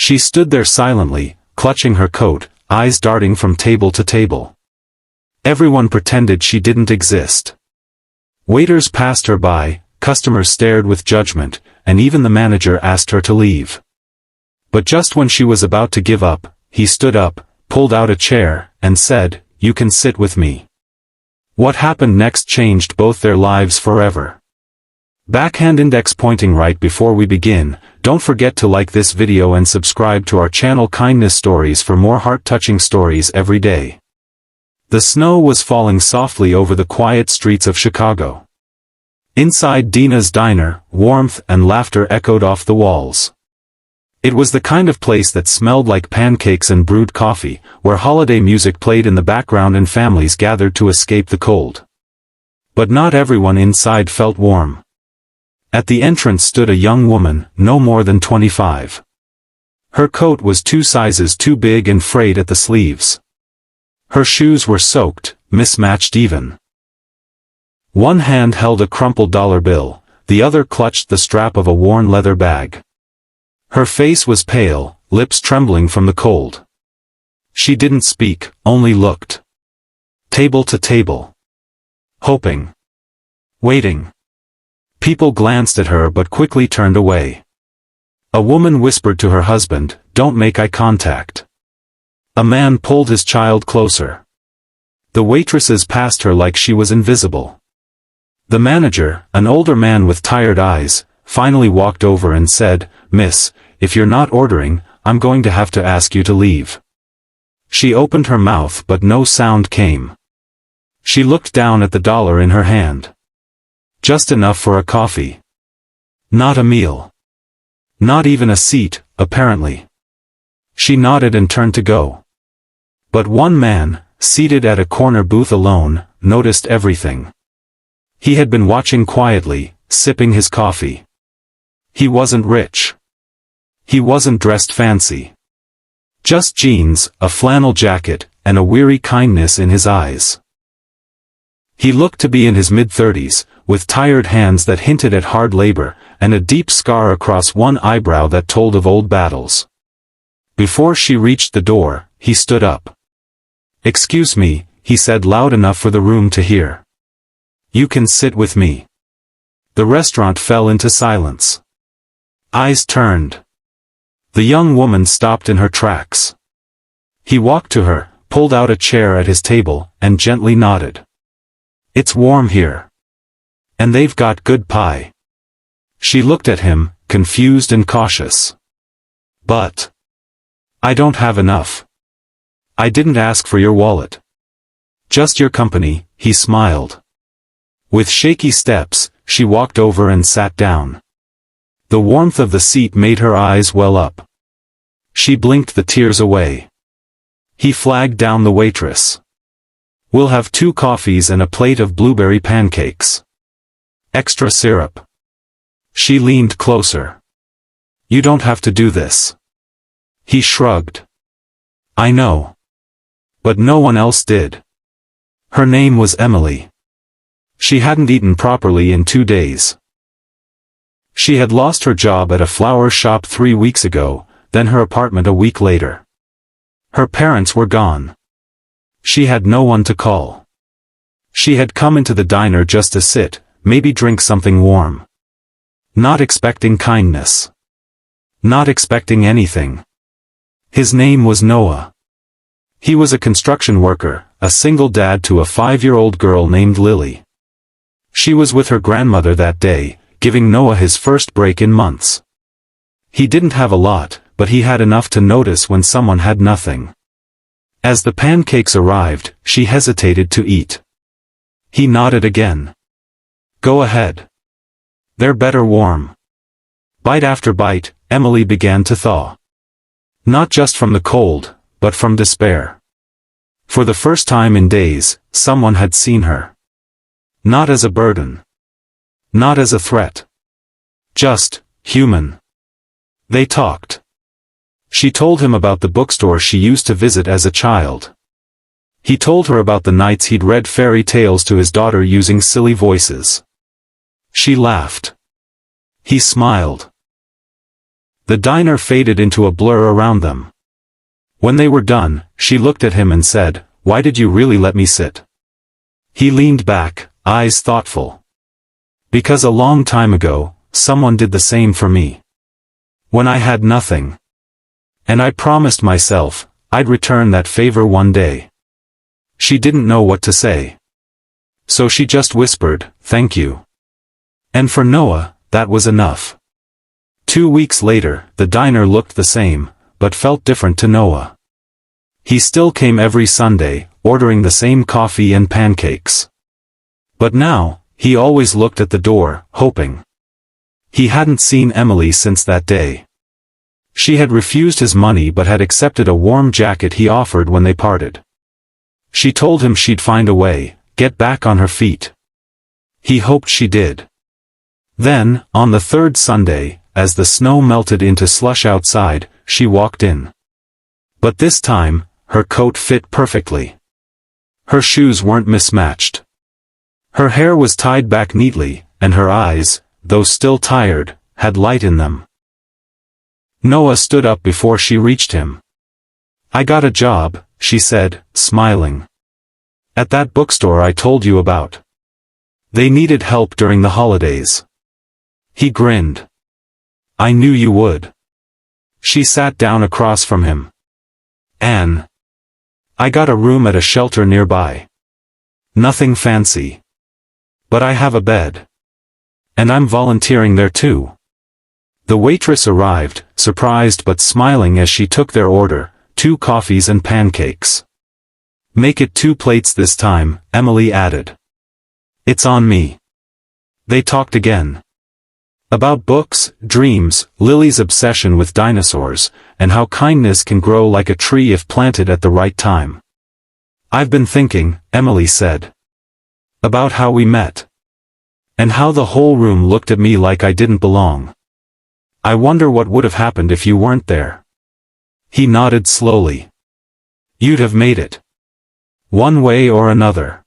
She stood there silently, clutching her coat, eyes darting from table to table. Everyone pretended she didn't exist. Waiters passed her by, customers stared with judgment, and even the manager asked her to leave. But just when she was about to give up, he stood up, pulled out a chair, and said, "You can sit with me." What happened next changed both their lives forever. Backhand index pointing. Right before we begin, don't forget to like this video and subscribe to our channel Kindness Stories for more heart-touching stories every day. The snow was falling softly over the quiet streets of Chicago. Inside Dina's diner, warmth and laughter echoed off the walls. It was the kind of place that smelled like pancakes and brewed coffee, where holiday music played in the background and families gathered to escape the cold. But not everyone inside felt warm. At the entrance stood a young woman, no more than 25. Her coat was 2 sizes too big and frayed at the sleeves. Her shoes were soaked, mismatched even. One hand held a crumpled dollar bill, the other clutched the strap of a worn leather bag. Her face was pale, lips trembling from the cold. She didn't speak, only looked. Table to table. Hoping. Waiting. People glanced at her but quickly turned away. A woman whispered to her husband, "Don't make eye contact." A man pulled his child closer. The waitresses passed her like she was invisible. The manager, an older man with tired eyes, finally walked over and said, "Miss, if you're not ordering, I'm going to have to ask you to leave." She opened her mouth but no sound came. She looked down at the dollar in her hand. Just enough for a coffee. Not a meal. Not even a seat, apparently. She nodded and turned to go. But one man, seated at a corner booth alone, noticed everything. He had been watching quietly, sipping his coffee. He wasn't rich. He wasn't dressed fancy. Just jeans, a flannel jacket, and a weary kindness in his eyes. He looked to be in his mid-30s, with tired hands that hinted at hard labor, and a deep scar across one eyebrow that told of old battles. Before she reached the door, he stood up. "Excuse me," he said loud enough for the room to hear. "You can sit with me." The restaurant fell into silence. Eyes turned. The young woman stopped in her tracks. He walked to her, pulled out a chair at his table, and gently nodded. "It's warm here. And they've got good pie." She looked at him, confused and cautious. "But I don't have enough. I didn't ask for your wallet. Just your company," he smiled. With shaky steps, she walked over and sat down. The warmth of the seat made her eyes well up. She blinked the tears away. He flagged down the waitress. "We'll have 2 coffees and a plate of blueberry pancakes. Extra syrup." She leaned closer. "You don't have to do this." He shrugged. "I know. But no one else did." Her name was Emily. She hadn't eaten properly in 2 days. She had lost her job at a flower shop 3 weeks ago, then her apartment a week later. Her parents were gone. She had no one to call. She had come into the diner just to sit, maybe drink something warm. Not expecting kindness. Not expecting anything. His name was Noah. He was a construction worker, a single dad to a 5-year-old girl named Lily. She was with her grandmother that day, giving Noah his first break in months. He didn't have a lot, but he had enough to notice when someone had nothing. As the pancakes arrived, she hesitated to eat. He nodded again. "Go ahead. They're better warm." Bite after bite, Emily began to thaw. Not just from the cold, but from despair. For the first time in days, someone had seen her. Not as a burden. Not as a threat. Just human. They talked. She told him about the bookstore she used to visit as a child. He told her about the nights he'd read fairy tales to his daughter using silly voices. She laughed. He smiled. The diner faded into a blur around them. When they were done, she looked at him and said, "Why did you really let me sit?" He leaned back, eyes thoughtful. "Because a long time ago, someone did the same for me. When I had nothing. And I promised myself, I'd return that favor one day." She didn't know what to say. So she just whispered, "Thank you." And for Noah, that was enough. 2 weeks later, the diner looked the same, but felt different to Noah. He still came every Sunday, ordering the same coffee and pancakes. But now, he always looked at the door, hoping. He hadn't seen Emily since that day. She had refused his money but had accepted a warm jacket he offered when they parted. She told him she'd find a way, get back on her feet. He hoped she did. Then, on the third Sunday, as the snow melted into slush outside, she walked in. But this time, her coat fit perfectly. Her shoes weren't mismatched. Her hair was tied back neatly, and her eyes, though still tired, had light in them. Noah stood up before she reached him. "I got a job," she said, smiling. "At that bookstore I told you about. They needed help during the holidays." He grinned. "I knew you would." She sat down across from him. "Anne. I got a room at a shelter nearby. Nothing fancy. But I have a bed. And I'm volunteering there too." The waitress arrived, surprised but smiling as she took their order, 2 coffees and pancakes. "Make it 2 plates this time," Emily added. "It's on me." They talked again. About books, dreams, Lily's obsession with dinosaurs, and how kindness can grow like a tree if planted at the right time. "I've been thinking," Emily said. "About how we met. And how the whole room looked at me like I didn't belong. I wonder what would have happened if you weren't there." He nodded slowly. "You'd have made it. One way or another.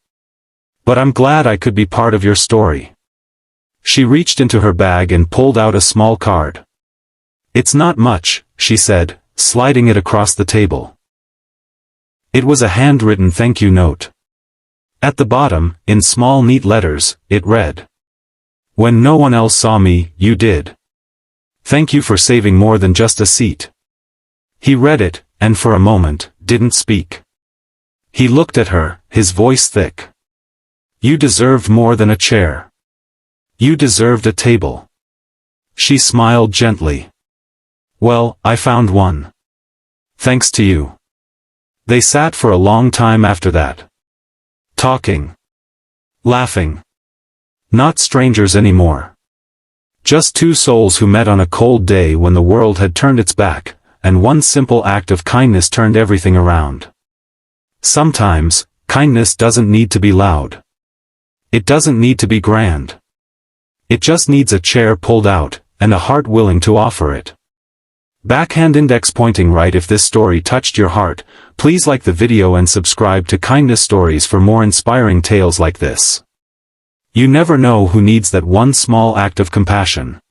But I'm glad I could be part of your story." She reached into her bag and pulled out a small card. "It's not much," she said, sliding it across the table. It was a handwritten thank you note. At the bottom, in small neat letters, it read, "When no one else saw me, you did. Thank you for saving more than just a seat." He read it, and for a moment, didn't speak. He looked at her, his voice thick. "You deserved more than a chair. You deserved a table." She smiled gently. "Well, I found one. Thanks to you." They sat for a long time after that. Talking. Laughing. Not strangers anymore. Just 2 souls who met on a cold day when the world had turned its back, and one simple act of kindness turned everything around. Sometimes, kindness doesn't need to be loud. It doesn't need to be grand. It just needs a chair pulled out, and a heart willing to offer it. Backhand index pointing right. If this story touched your heart, please like the video and subscribe to Kindness Stories for more inspiring tales like this. You never know who needs that one small act of compassion.